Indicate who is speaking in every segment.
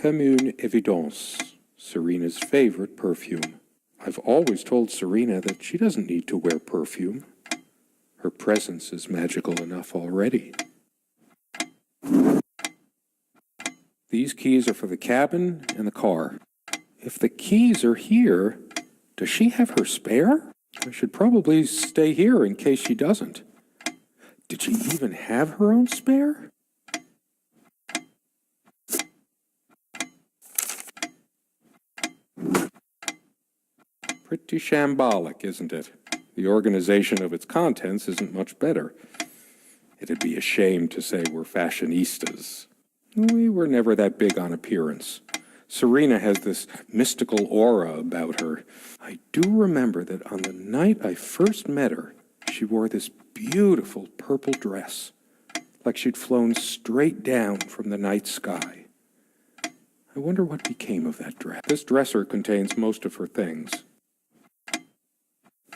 Speaker 1: comme une évidence, Serena's favorite perfume. I've always told Serena that she doesn't need to wear perfume. Her presence is magical enough already. These keys are for the cabin and the car. If the keys are here, does she have her spare? I should probably stay here in case she doesn't. Did she even have her own spare? Pretty shambolic, isn't it? The organization of its contents isn't much better. It'd be a shame to say we're fashionistas. We were never that big on appearance. Serena has this mystical aura about her. I do remember that on the night I first met her, she wore this beautiful purple dress, like she'd flown straight down from the night sky. I wonder what became of that dress. This dresser contains most of her things.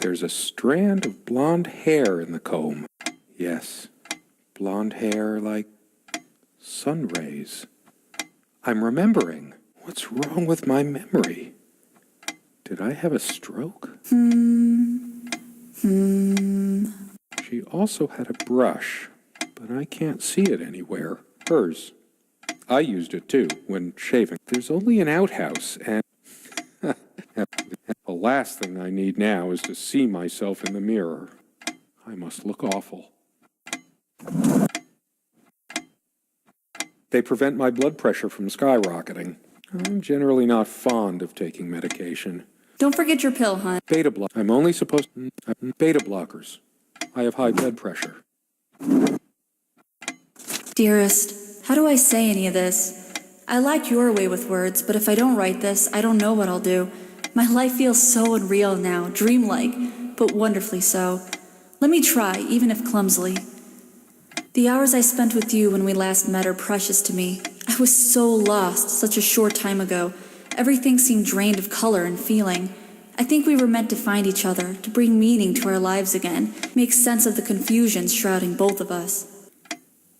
Speaker 1: There's a strand of blonde hair in the comb. Yes, blonde hair like sun rays. I'm remembering. What's wrong with my memory? Did I have a stroke? She also had a brush, but I can't see it anywhere. Hers. I used it too, when shaving. There's only an outhouse, and the last thing I need now is to see myself in the mirror. I must look awful. They prevent my blood pressure from skyrocketing. I'm generally not fond of taking medication.
Speaker 2: Don't forget your pill, hon.
Speaker 1: Beta block. I'm only supposed to... Beta blockers. I have high blood pressure.
Speaker 2: Dearest, how do I say any of this? I like your way with words, but if I don't write this, I don't know what I'll do. My life feels so unreal now, dreamlike, but wonderfully so. Let me try, even if clumsily. The hours I spent with you when we last met are precious to me. I was so lost such a short time ago. Everything seemed drained of color and feeling. I think we were meant to find each other, to bring meaning to our lives again, make sense of the confusion shrouding both of us.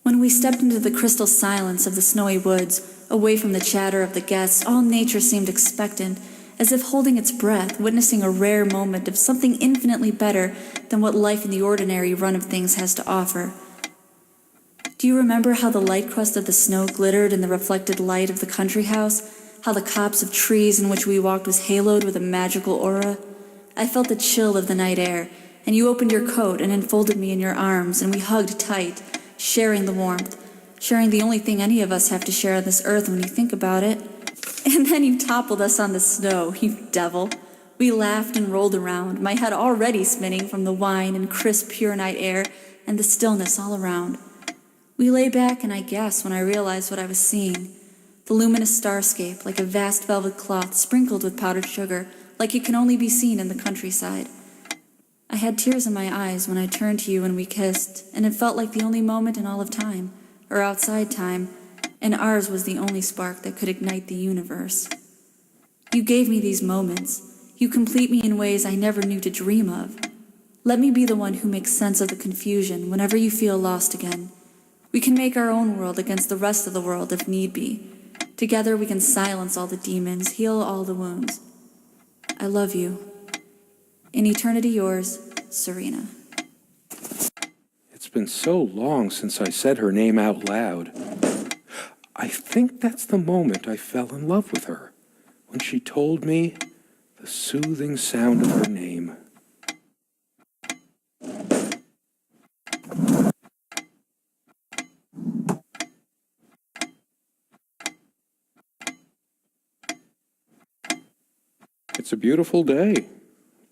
Speaker 2: When we stepped into the crystal silence of the snowy woods, away from the chatter of the guests, all nature seemed expectant, as if holding its breath, witnessing a rare moment of something infinitely better than what life in the ordinary run of things has to offer. Do you remember how the light crust of the snow glittered in the reflected light of the country house? How the copse of trees in which we walked was haloed with a magical aura? I felt the chill of the night air, and you opened your coat and enfolded me in your arms, and we hugged tight, sharing the warmth, sharing the only thing any of us have to share on this earth when you think about it. And then you toppled us on the snow, you devil. We laughed and rolled around, my head already spinning from the wine and crisp, pure night air and the stillness all around. We lay back, and I gasped when I realized what I was seeing. The luminous starscape, like a vast velvet cloth sprinkled with powdered sugar, like it can only be seen in the countryside. I had tears in my eyes when I turned to you and we kissed, and it felt like the only moment in all of time, or outside time, and ours was the only spark that could ignite the universe. You gave me these moments. You complete me in ways I never knew to dream of. Let me be the one who makes sense of the confusion whenever you feel lost again. We can make our own world against the rest of the world if need be. Together we can silence all the demons, heal all the wounds. I love you. In eternity yours, Serena.
Speaker 1: It's been so long since I said her name out loud. I think that's the moment I fell in love with her, when she told me the soothing sound of her name. It's a beautiful day,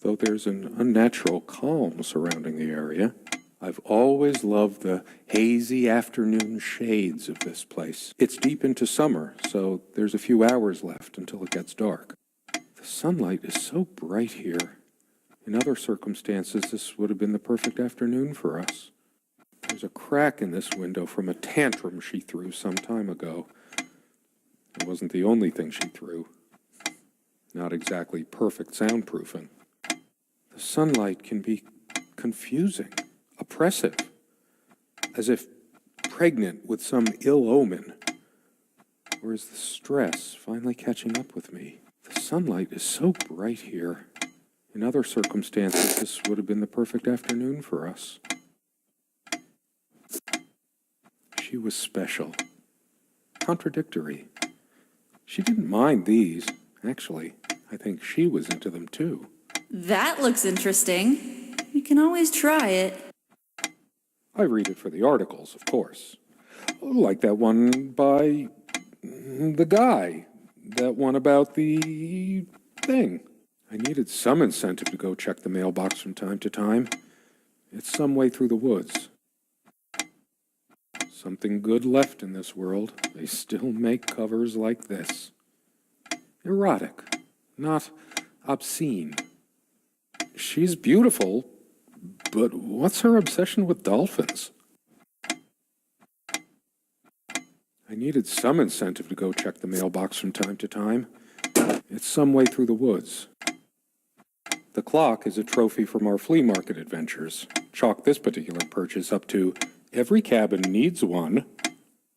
Speaker 1: though there's an unnatural calm surrounding the area. I've always loved the hazy afternoon shades of this place. It's deep into summer, so there's a few hours left until it gets dark. The sunlight is so bright here. In other circumstances, this would have been the perfect afternoon for us. There's a crack in this window from a tantrum she threw some time ago. It wasn't the only thing she threw. Not exactly perfect soundproofing. The sunlight can be confusing, oppressive, as if pregnant with some ill omen, Or is the stress finally catching up with me? The sunlight is so bright here. In other circumstances, this would have been the perfect afternoon for us. She was special. Contradictory. She didn't mind these. Actually, I think she was into them too.
Speaker 2: That looks interesting. We can always try it.
Speaker 1: I read it for the articles, of course. Like that one by the guy. That one about the thing. I needed some incentive to go check the mailbox from time to time. It's some way through the woods. Something good left in this world. They still make covers like this. Erotic, not obscene. She's beautiful, but what's her obsession with dolphins? I needed some incentive to go check the mailbox from time to time. It's some way through the woods. The clock is a trophy from our flea market adventures. Chalk this particular purchase up to every cabin needs one.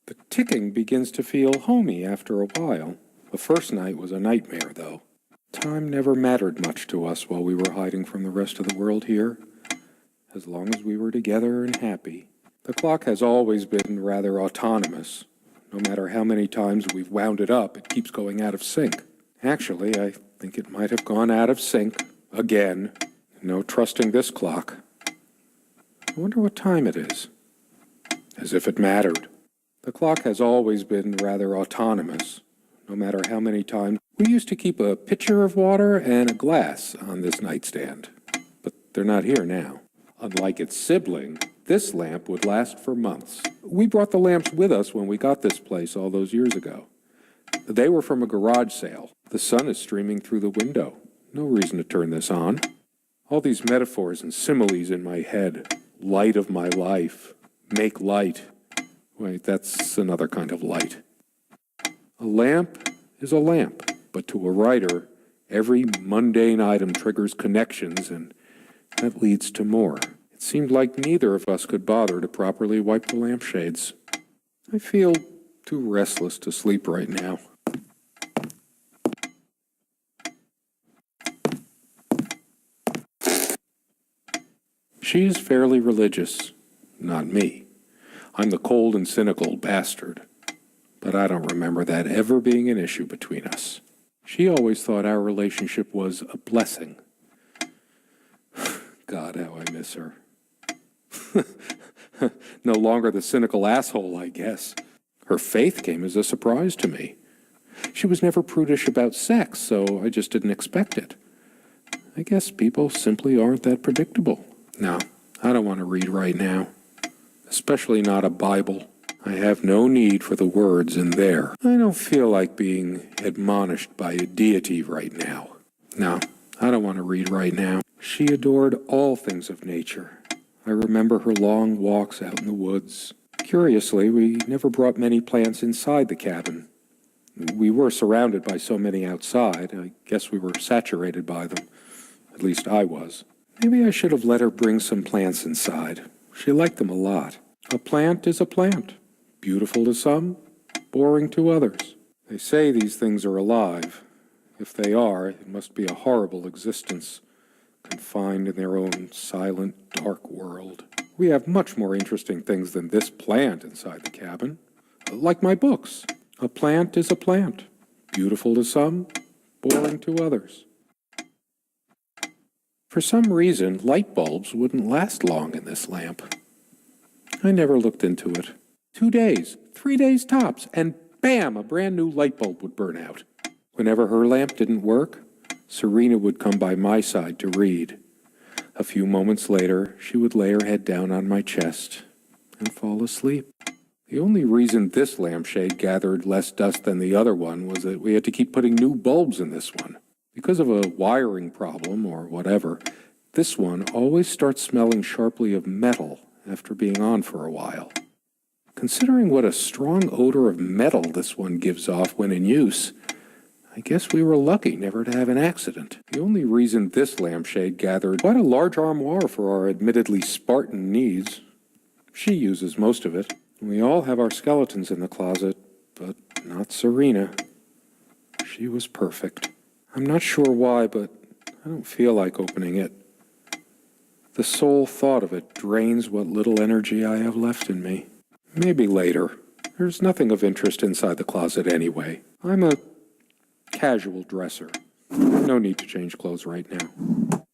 Speaker 1: The ticking begins to feel homey after a while. The first night was a nightmare, though. Time never mattered much to us while we were hiding from the rest of the world here. As long as we were together and happy. The clock has always been rather autonomous. No matter how many times we've wound it up, it keeps going out of sync. Actually, I think it might have gone out of sync again. No trusting this clock. I wonder what time it is. As if it mattered. The clock has always been rather autonomous. No matter how many times. We used to keep a pitcher of water and a glass on this nightstand. But they're not here now. Unlike its sibling, this lamp would last for months. We brought the lamps with us when we got this place all those years ago. They were from a garage sale. The sun is streaming through the window. No reason to turn this on. All these metaphors and similes in my head. Light of my life. Make light. Wait, that's another kind of light. A lamp is a lamp, but to a writer, every mundane item triggers connections, and that leads to more. It seemed like neither of us could bother to properly wipe the lampshades. I feel too restless to sleep right now. She is fairly religious. Not me. I'm the cold and cynical bastard. But I don't remember that ever being an issue between us. She always thought our relationship was a blessing. God, how I miss her. No longer the cynical asshole, I guess. Her faith came as a surprise to me. She was never prudish about sex, so I just didn't expect it. I guess people simply aren't that predictable. No, I don't want to read right now. Especially not a Bible. I have no need for the words in there. I don't feel like being admonished by a deity right now. No, I don't want to read right now. She adored all things of nature. I remember her long walks out in the woods. Curiously, we never brought many plants inside the cabin. We were surrounded by so many outside. I guess we were saturated by them. At least I was. Maybe I should have let her bring some plants inside. She liked them a lot. A plant is a plant. Beautiful to some, boring to others. They say these things are alive. If they are, it must be a horrible existence, confined in their own silent, dark world. We have much more interesting things than this plant inside the cabin. Like my books. A plant is a plant. Beautiful to some, boring to others. For some reason, light bulbs wouldn't last long in this lamp. I never looked into it. 2 days, 3 days tops, and bam, a brand new light bulb would burn out. Whenever her lamp didn't work, Serena would come by my side to read. A few moments later, she would lay her head down on my chest and fall asleep. The only reason this lampshade gathered less dust than the other one was that we had to keep putting new bulbs in this one. Because of a wiring problem or whatever, this one always starts smelling sharply of metal after being on for a while. Considering what a strong odor of metal this one gives off when in use, I guess we were lucky never to have an accident. The only reason this lampshade gathered quite a large armoire for our admittedly Spartan needs. She uses most of it. We all have our skeletons in the closet, but Not Serena. She was perfect. I'm not sure why, but I don't feel like opening it. The sole thought of it drains what little energy I have left in me. Maybe later. There's nothing of interest inside the closet anyway. I'm a casual dresser. No need to change clothes right now.